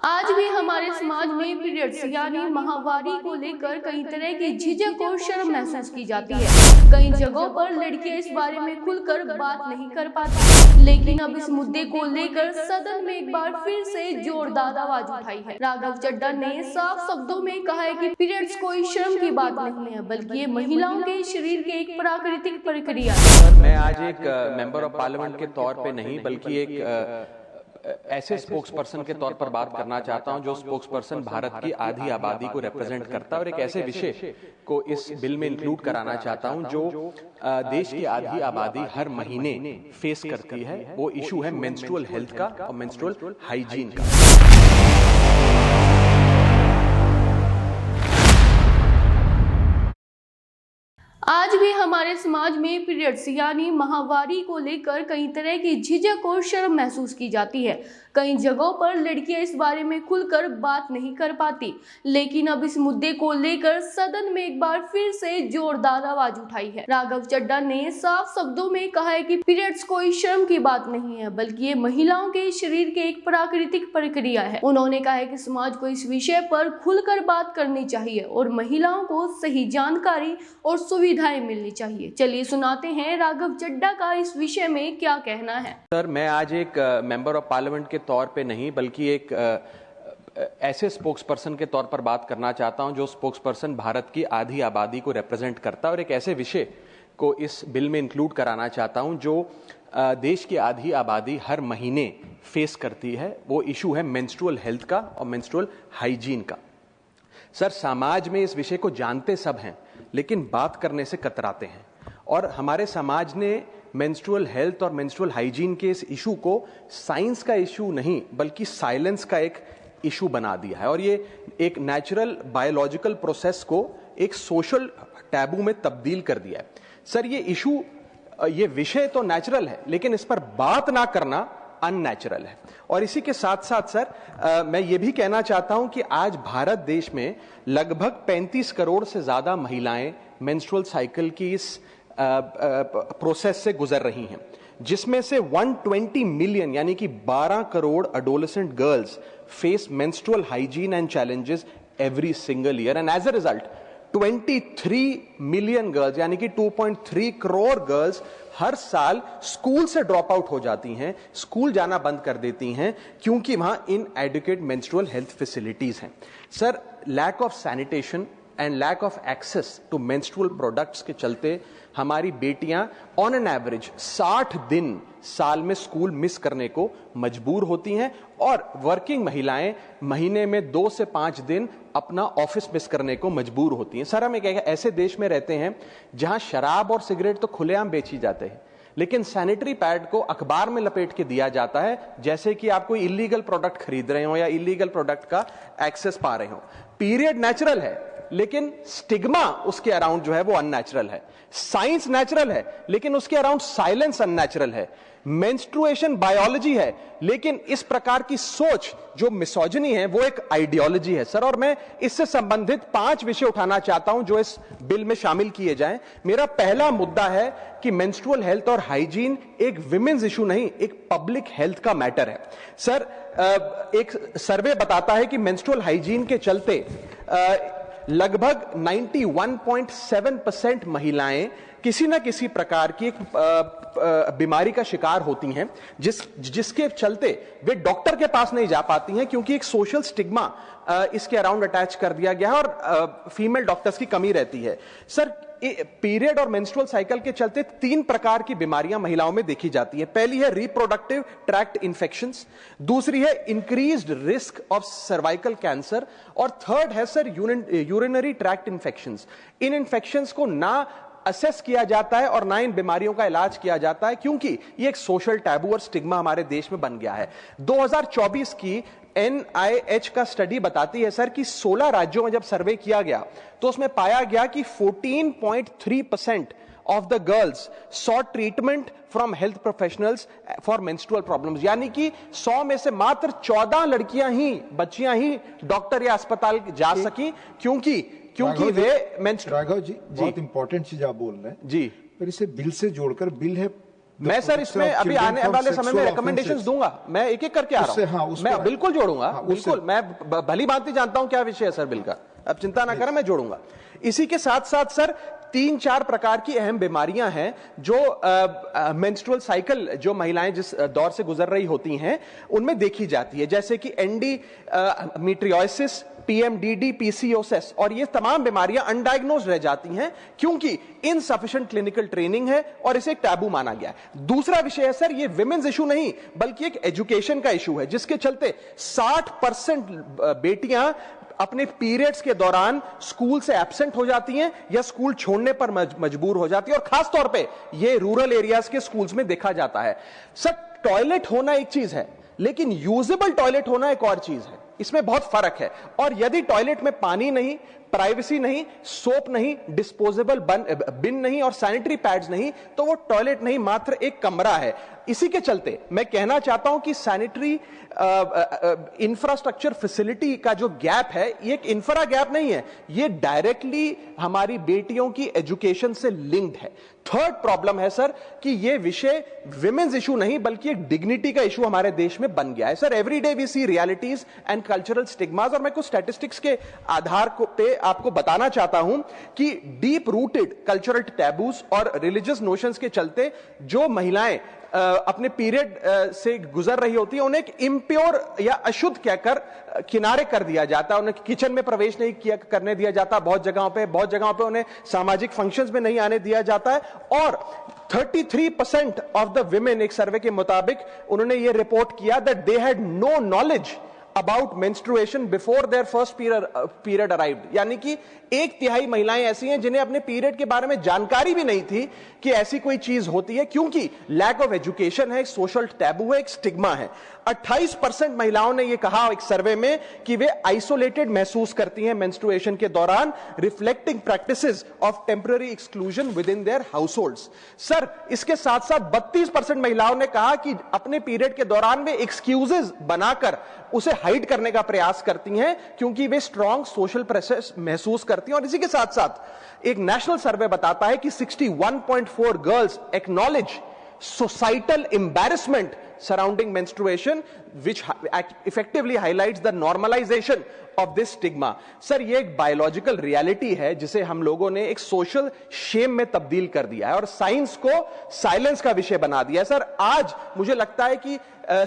आज भी हमारे समाज में पीरियड्स यानी माहवारी को लेकर कई तरह की झिझक और शर्म महसूस की जाती है। कई जगहों पर लड़कियां इस बारे में खुलकर बात नहीं कर पाती, लेकिन अब इस मुद्दे को लेकर सदन में एक बार फिर से जोरदार आवाज उठाई है। राघव चड्ढा ने साफ शब्दों में कहा है कि पीरियड्स कोई शर्म की बात नहीं है, बल्कि ये महिलाओं के शरीर की एक प्राकृतिक प्रक्रिया है। मैं आज एक मेंबर ऑफ पार्लियामेंट के तौर पे नहीं बल्कि एक ऐसे स्पोक्स पर्सन के तौर पर बात करना चाहता हूं जो स्पोक्स पर्सन भारत की आधी आबादी को रिप्रेजेंट करता है और एक ऐसे विषय को इस बिल में इंक्लूड कराना चाहता हूं जो देश की आधी आबादी हर महीने फेस करती है। वो इशू है मेंस्ट्रुअल हेल्थ का और मेंस्ट्रुअल हाइजीन का। आज भी हमारे समाज में पीरियड्स यानी माहवारी को लेकर कई तरह की झिझक और शर्म महसूस की जाती है। कई जगहों पर लड़कियां इस बारे में खुलकर बात नहीं कर पाती, लेकिन अब इस मुद्दे को लेकर सदन में एक बार फिर से जोरदार आवाज उठाई है। राघव चड्ढा ने साफ शब्दों में कहा है कि पीरियड्स कोई शर्म की बात नहीं है, बल्कि ये महिलाओं के शरीर की एक प्राकृतिक प्रक्रिया है। उन्होंने कहा है कि समाज को इस विषय पर खुलकर बात करनी चाहिए और महिलाओं को सही जानकारी और सुविधाएं मिलनी चाहिए। चलिए सुनाते हैं राघव चड्ढा का इस विषय में क्या कहना है। सर, मैं आज एक मेंबर ऑफ पार्लियामेंट के तौर पे नहीं बल्कि एक ऐसे स्पोक्स पर्सन के तौर पर बात करना चाहता हूं जो स्पोक्स पर्सन भारत की आधी आबादी को रिप्रेजेंट करता है और एक ऐसे विषय को इस बिल में इंक्लूड कराना चाहता हूं जो देश की आधी आबादी हर महीने फेस करती है। वो इशू है मेंस्ट्रुअल हेल्थ का और मेंस्ट्रुअल हाइजीन का। सर, समाज में इस विषय को जानते सब हैं, लेकिन बात करने से कतराते हैं और हमारे समाज ने मेंस्ट्रुअल हेल्थ और मेंस्ट्रुअल हाइजीन के इस इशू को साइंस का इशू नहीं बल्कि साइलेंस का एक इशू बना दिया है और ये एक नेचुरल बायोलॉजिकल प्रोसेस को एक सोशल टैबू में तब्दील कर दिया है। सर, ये विषय तो नेचुरल है, लेकिन इस पर बात ना करना अननेचुरल है। और इसी के साथ साथ सर मैं ये भी कहना चाहता हूं कि आज भारत देश में लगभग 35 करोड़ से ज्यादा महिलाएं मेंस्ट्रुअल साइकिल की इस प्रोसेस से गुजर रही हैं, जिसमें से 120 मिलियन यानी कि 12 crore adolescent girls face menstrual hygiene and challenges every single year and as a result 23 million girls यानी कि 2.3 करोड़ गर्ल्स हर साल स्कूल से ड्रॉप आउट हो जाती हैं, स्कूल जाना बंद कर देती हैं क्योंकि वहां इनएडिक्वेट मेंस्ट्रुअल हेल्थ फैसिलिटीज हैं। Sir, lack of sanitation and lack of access to menstrual products के चलते हमारी बेटियां ऑन एन एवरेज 60 दिन साल में स्कूल मिस करने को मजबूर होती हैं और वर्किंग महिलाएं महीने में 2 से 5 दिन अपना ऑफिस मिस करने को मजबूर होती हैं। सर, हम एक ऐसे देश में रहते हैं जहां शराब और सिगरेट तो खुलेआम बेची जाते हैं, लेकिन सैनिटरी पैड को अखबार में लपेट के दिया जाता है जैसे कि आप कोई इलीगल प्रोडक्ट खरीद रहे हो या इलीगल प्रोडक्ट का एक्सेस पा रहे हो। पीरियड नेचुरल है, लेकिन स्टिग्मा उसके अराउंड जो है वो अननेचुरल है। साइंस नेचुरल है, लेकिन उसके अराउंड साइलेंस अननेचुरल है। मेंस्ट्रुएशन बायोलॉजी है, लेकिन इस प्रकार की सोच जो मिसोजिनी है वो एक आइडियोलॉजी है। सर, और मैं इससे संबंधित 5 विषय उठाना चाहता हूं जो इस बिल में शामिल किए जाएं। मेरा पहला मुद्दा है कि मेंस्ट्रुअल हेल्थ और हाइजीन एक विमेन्स इशू नहीं, एक पब्लिक हेल्थ का मैटर है। सर, एक सर्वे बताता है कि मेंस्ट्रुअल हाइजीन के चलते लगभग 91.7% महिलाएं किसी न किसी प्रकार की एक बीमारी का शिकार होती हैं जिसके चलते वे डॉक्टर के पास नहीं जा पाती हैं क्योंकि एक सोशल स्टिग्मा इसके अराउंड अटैच कर दिया गया है और फीमेल डॉक्टर्स की कमी रहती है। सर, पीरियड और मेंस्ट्रुअल साइकिल के चलते 3 प्रकार की बीमारियां महिलाओं में देखी जाती है। पहली है रिप्रोडक्टिव ट्रैक्ट इंफेक्शंस, दूसरी है increased risk of cervical cancer और थर्ड है सर यूरिनरी ट्रैक्ट इंफेक्शंस। इन इंफेक्शंस को ना असेस किया जाता है और ना इन बीमारियों का इलाज किया जाता है क्योंकि ये एक सोशल टैबू और स्टिग्मा हमारे देश में बन गया है। 2024 की NIH का स्टडी बताती है सर कि 16 राज्यों में जब सर्वे किया गया तो उसमें पाया गया कि 14.3% of the girls saw treatment from health professionals for menstrual problems, यानी कि 100 में से मात्र 14 बच्चियां ही डॉक्टर या अस्पताल जा सकी क्योंकि वे राघव जी बहुत इंपॉर्टेंट चीज आप बोल रहे हैं जी। पर इसे बिल से जोड़कर बिल है मैं सर इसमें अभी आने वाले समय में रिकमेंडेशंस दूंगा, मैं एक एक करके आ रहा हूं, मैं बिल्कुल जोड़ूंगा, बिल्कुल, मैं भली भांति जानता हूं क्या विषय है सर बिल का, अब चिंता ना करें, मैं जोड़ूंगा। इसी के साथ साथ सर 3-4 प्रकार की अहम बीमारियां हैं जो मेंस्ट्रुअल साइकिल जो महिलाएं जिस दौर से गुजर रही होती हैं उनमें देखी जाती है, जैसे कि एंडोमेट्रियोसिस, पीएमडीडी, पीसीओएस, और ये तमाम बीमारियां अनडायग्नोज रह जाती हैं क्योंकि इनसफिशिएंट क्लिनिकल ट्रेनिंग है और इसे एक टैबू माना गया है। दूसरा विषय है सर, ये विमेन्स इशू नहीं बल्कि एक एजुकेशन का इशू है, जिसके चलते 60% बेटियां अपने पीरियड्स के दौरान स्कूल से एब्सेंट हो जाती हैं या स्कूल छोड़ने पर मजबूर हो जाती है, और खास तौर पे ये रूरल एरियाज के स्कूल्स में देखा जाता है। सर टॉयलेट होना एक चीज है लेकिन यूजेबल टॉयलेट होना एक और चीज है, इसमें बहुत फर्क है। और यदि टॉयलेट में पानी नहीं, प्राइवेसी नहीं, सोप नहीं, डिस्पोजेबल बिन नहीं और सैनिटरी पैड्स नहीं, तो वो टॉयलेट नहीं मात्र एक कमरा है। इसी के चलते मैं कहना चाहता हूं कि सैनिटरी इंफ्रास्ट्रक्चर फैसिलिटी का जो गैप है ये एक इंफ्रा गैप नहीं है, ये डायरेक्टली हमारी बेटियों की एजुकेशन से लिंक्ड है। थर्ड प्रॉब्लम है सर कि ये विषय विमेन्स इशू नहीं बल्कि एक डिग्निटी का इशू हमारे देश में बन गया है। Sir everyday we see realities and cultural stigmas, और मैं कुछ स्टैटिस्टिक्स के आधार पे आपको बताना चाहता हूं कि डीप रूटेड कल्चरल टैबूज और रिलीजियस नोशंस के चलते जो महिलाएं अपने पीरियड से गुजर रही होती है उन्हें एक इम्प्योर या अशुद्ध कहकर किनारे कर दिया जाता है, उन्हें किचन में प्रवेश नहीं करने दिया जाता, बहुत जगहों पे उन्हें सामाजिक फंक्शंस में नहीं आने दिया जाता है। और 33% ऑफ द विमेन, एक सर्वे के मुताबिक उन्होंने यह रिपोर्ट किया that they had no knowledge about menstruation before their first period arrived, यानी कि 1/3 महिलाएं ऐसी हैं जिन्हें अपने पीरियड के बारे में जानकारी भी नहीं थी कि ऐसी कोई चीज होती है, क्योंकि लैक ऑफ एजुकेशन है, एक सोशल टैबू है, एक स्टिग्मा है। 28% महिलाओं ने यह कहा एक सर्वे में कि वे आइसोलेटेड महसूस करती हैं मेंस्ट्रुएशन के दौरान, reflecting practices of temporary exclusion with in their households. Sir इसके साथ साथ 32% महिलाओं ने कहा कि अपने पीरियड के दौरान वे एक्सक्यूजेस बनाकर उसे हाइड करने का प्रयास करती हैं क्योंकि वे स्ट्रॉन्ग सोशल प्रेशर महसूस करती हैं। और इसी के साथ साथ एक नेशनल सर्वे बताता है कि 61.4 girls acknowledge societal embarrassment surrounding menstruation, which effectively highlights the normalization of this stigma. Sir ये एक बायोलॉजिकल रियलिटी है जिसे हम लोगों ने एक सोशल शेम में तब्दील कर दिया है और साइंस को साइलेंस का विषय बना दिया है। सर आज मुझे लगता है कि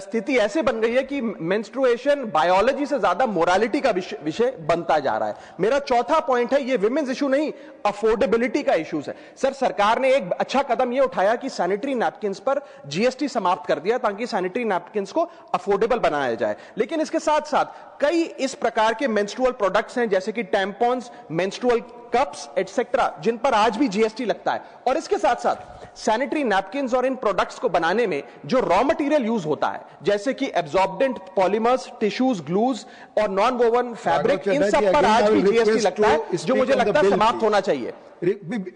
स्थिति ऐसे बन गई है कि मेंस्ट्रुएशन बायोलॉजी से ज्यादा मोरालिटी का विषय बनता जा रहा है। मेरा चौथा पॉइंट है, ये विमेन्स इशू नहीं, अफोर्डेबिलिटी का इश्यूज है। सर सरकार ने एक अच्छा कदम यह उठाया कि सैनिटरी नैपकिन्स पर जीएसटी समाप्त कर दिया ताकि सैनिटरी नैपकिन्स को अफोर्डेबल बनाया जाए। लेकिन इसके साथ साथ कई इस प्रकार के मेंस्ट्रुअल प्रोडक्ट्स हैं जैसे कि टैम्पॉन्स, मेंस्ट्रुअल कप्स एटसेट्रा, जिन पर आज भी जीएसटी लगता है। और इसके साथ साथ सैनिटरी नैपकिन्स और इन प्रोडक्ट्स को बनाने में जो रॉ मटेरियल यूज होता है जैसे कि एब्जॉर्बेंट पॉलीमर्स, टिश्यूज, ग्लूज और नॉन वोवन फैब्रिक, इन सब पर आज भी जीएसटी लगता है, जो मुझे लगता है समाप्त होना चाहिए।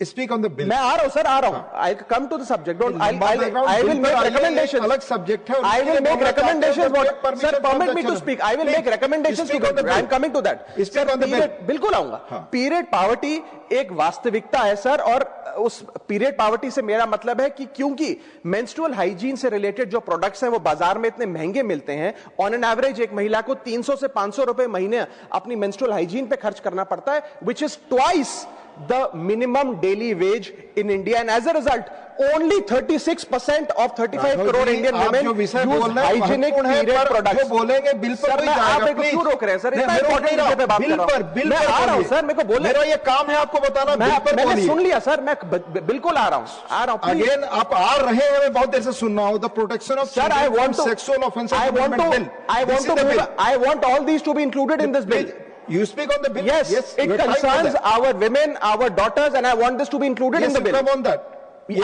Speak on the bill. मैं आ रहा हूं सर, आ रहा हूं। I come to the subject. Don't. I will make recommendations. अलग सब्जेक्ट है। I will make recommendations. Sir, permit me to speak. I will make recommendations to the bill. I am coming to that. Speak on the bill. बिल्कुल आऊंगा। Period poverty एक वास्तविकता है sir, और उस period poverty से मेरा मतलब है कि क्योंकि मेंस्ट्रुअल हाइजीन से रिलेटेड जो प्रोडक्ट्स हैं वो बाजार में इतने महंगे मिलते हैं, ऑन एन एवरेज एक महिला को 300 से 500 रुपए महीने अपनी मेंस्ट्रुअल हाइजीन पे खर्च करना पड़ता है, which is twice the minimum daily wage in India, and as a result only 36% of 35 crore Indian women use hygienic period products. बोलेंगे बिल पर कोई जाएगा, आप मेरे को क्यों रोक रहे हैं सर? इतना इंपॉर्टेंट विषय पे बात कर रहा हूं। बिल मैं आ रहा हूं सर, मेरे को बोलने, मेरा ये काम है आपको बताना। बिल पर मैंने सुन लिया सर, मैं बिल्कुल आ रहा हूं। अगेन आप आ रहे हैं, मैं बहुत देर से सुन रहा हूं। The protection of sir, I want to sexual offenses I want all these to be included in this bill. You speak on the bill. Yes, it concerns our women, our daughters, and I want this to be included in the bill. Come on that.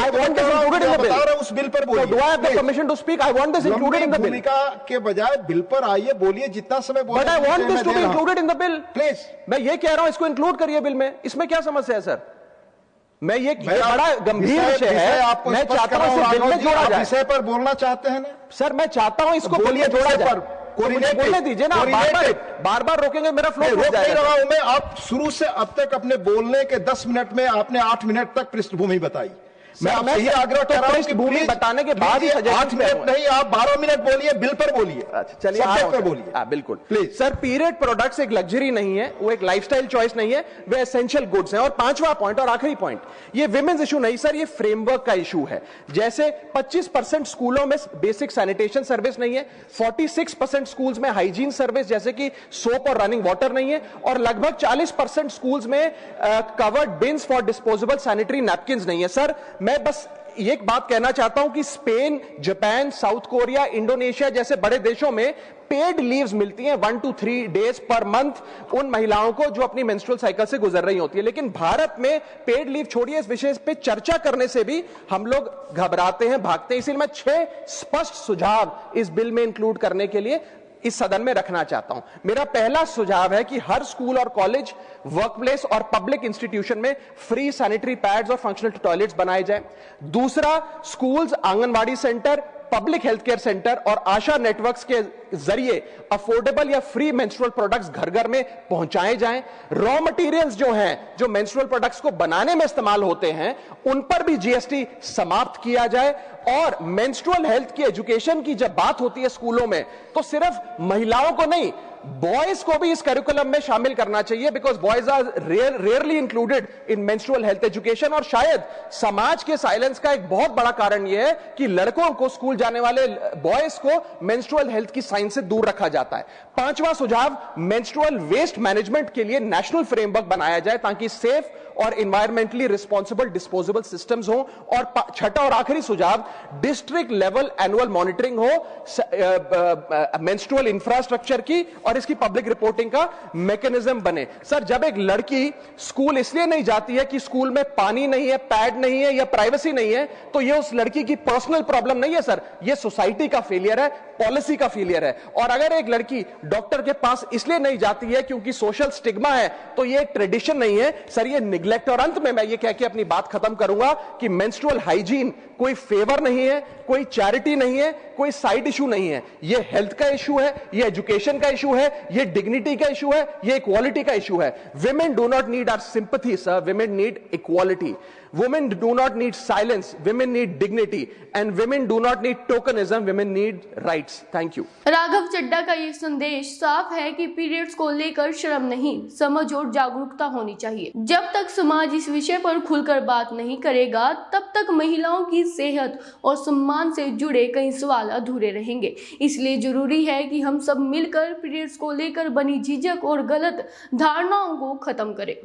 I want this included in the bill. बता रहा हूं उस bill पर बोलिए। So do I have the permission to speak? I want this included in the bill. भूमिका के बजाय bill पर आइए, बोलिए जितना समय बोले। But I want this to be included in the bill. Please. मैं ये कह रहा हूं, इसको इंक्लूड करिए बिल में। इसमें क्या समस्या है सर? मैं ये बड़ा गंभीर विषय है, मैं चाहता हूं इसे बिल में जोड़ा जाए। विषय पर बोलना चाहते हैं ना सर? मैं चाहता हूं इसको बिल में जोड़ा जाए। बोलने दीजिए ना, बार बार रोकेंगे मेरा फ्लो रोक नहीं रहा हूं मैं। आप शुरू से अब तक अपने बोलने के 10 मिनट में आपने 8 मिनट तक पृष्ठभूमि बताई। मैं आपसे ये आग्रह कर रहा हूं कि भूमि please, बताने के बाद ही 8 मिनट नहीं, आप 12 मिनट बोलिए, बिल पर बोलिए। अच्छा चलिए सब्जेक्ट पर बोलिए। बिल्कुल प्लीज। सर, पीरियड प्रोडक्ट्स एक लग्जरी नहीं है, वो एक लाइफस्टाइल चॉइस नहीं है, वे एसेंशियल गुड्स हैं। और पांचवा पॉइंट और आखिरी पॉइंट, ये विमेंस इशू नहीं सर, ये फ्रेमवर्क का इशू है। जैसे 25% स्कूलों में बेसिक सैनिटेशन सर्विस नहीं है, 46% स्कूल्स में हाइजीन सर्विस जैसे कि सोप और रनिंग वाटर नहीं है, और लगभग 40% स्कूल्स में covered beans for disposable sanitary napkin नहीं है। सर मैं बस एक बात कहना चाहता हूं कि Spain, Japan, south Korea, Indonesia जैसे बड़े देशों में पेड लीव्स मिलती हैं 1 to 3 डेज पर मंथ उन महिलाओं को जो अपनी मेंस्ट्रुअल साइकिल से गुजर रही होती है। लेकिन भारत में पेड लीव छोड़िए, इस विषय पे चर्चा करने से भी हम लोग घबराते हैं, भागते हैं। इसलिए मैं 6 स्पष्ट सुझाव इस बिल में इंक्लूड करने के लिए इस सदन में रखना चाहता हूं। मेरा पहला सुझाव है कि हर स्कूल और कॉलेज, वर्कप्लेस और पब्लिक इंस्टीट्यूशन में फ्री सैनिटरी पैड्स और फंक्शनल टॉयलेट्स बनाए जाए। दूसरा, schools, anganwadi centre, public health care centre और आशा नेटवर्क्स के जरिए अफोर्डेबल या फ्री मेंस्ट्रुअल प्रोडक्ट्स घर घर में पहुंचाए जाएं। रॉ मटेरियल्स जो हैं, जो मेंस्ट्रुअल प्रोडक्ट्स को बनाने में इस्तेमाल होते हैं, उन पर भी जीएसटी समाप्त किया जाए। और मेंस्ट्रुअल हेल्थ की एजुकेशन की जब बात होती है स्कूलों में, तो सिर्फ महिलाओं को नहीं, बॉयज को भी इस करिकुलम में शामिल करना चाहिए, because boys are rarely included in menstrual health education. और शायद समाज के साइलेंस का एक बहुत बड़ा कारण यह है कि लड़कों को, स्कूल जाने वाले बॉयज को मेंस्ट्रुअल हेल्थ की साइंस से दूर रखा जाता है। पांचवा सुझाव, मेंस्ट्रुअल वेस्ट मैनेजमेंट के लिए नेशनल फ्रेमवर्क बनाया जाए ताकि सेफ और इन्वायरमेंटली रिस्पॉन्सिबल डिस्पोजेबल सिस्टम्स हो। और छठा और आखिरी सुझाव, डिस्ट्रिक्ट लेवल एनुअल मॉनिटरिंग हो मेंस्ट्रुअल इंफ्रास्ट्रक्चर की, और इसकी पब्लिक रिपोर्टिंग का मैकेनिज्म बने। सर, जब एक लड़की स्कूल इसलिए नहीं जाती है कि स्कूल में पानी नहीं है, पैड नहीं है या प्राइवेसी नहीं है, तो यह उस लड़की की पर्सनल प्रॉब्लम नहीं है सर, यह सोसाइटी का फेलियर है, पॉलिसी का फेलियर है। और अगर एक लड़की डॉक्टर के पास इसलिए नहीं जाती है क्योंकि सोशल स्टिग्मा है, तो यह एक ट्रेडिशन नहीं है सर, यह निग्लेक्ट। और अंत में मैं ये कह के अपनी बात खत्म करूंगा कि मेंस्ट्रुअल हाइजीन कोई फेवर नहीं है, कोई चैरिटी नहीं है, कोई साइड इशू नहीं है। यह हेल्थ का इशू है, यह एजुकेशन का इशू है, यह डिग्निटी का इशू है, यह इक्वालिटी का इशू है। Women do not need our sympathy sir, women need equality. Women do not need silence, women need dignity, and women do not need tokenism, women need rights. Thank you. Raghav Chadha का ये संदेश साफ है कि periods को लेकर शर्म नहीं, समझ और जागरूकता होनी चाहिए। जब तक समाज इस विषय पर खुलकर बात नहीं करेगा, तब तक महिलाओं की सेहत और सम्मान से जुड़े कई सवाल अधूरे रहेंगे। इसलिए जरूरी है कि हम सब मिलकर पीरियड्स को लेकर बनी झिझक और गलत धारणाओं को खत्म करें।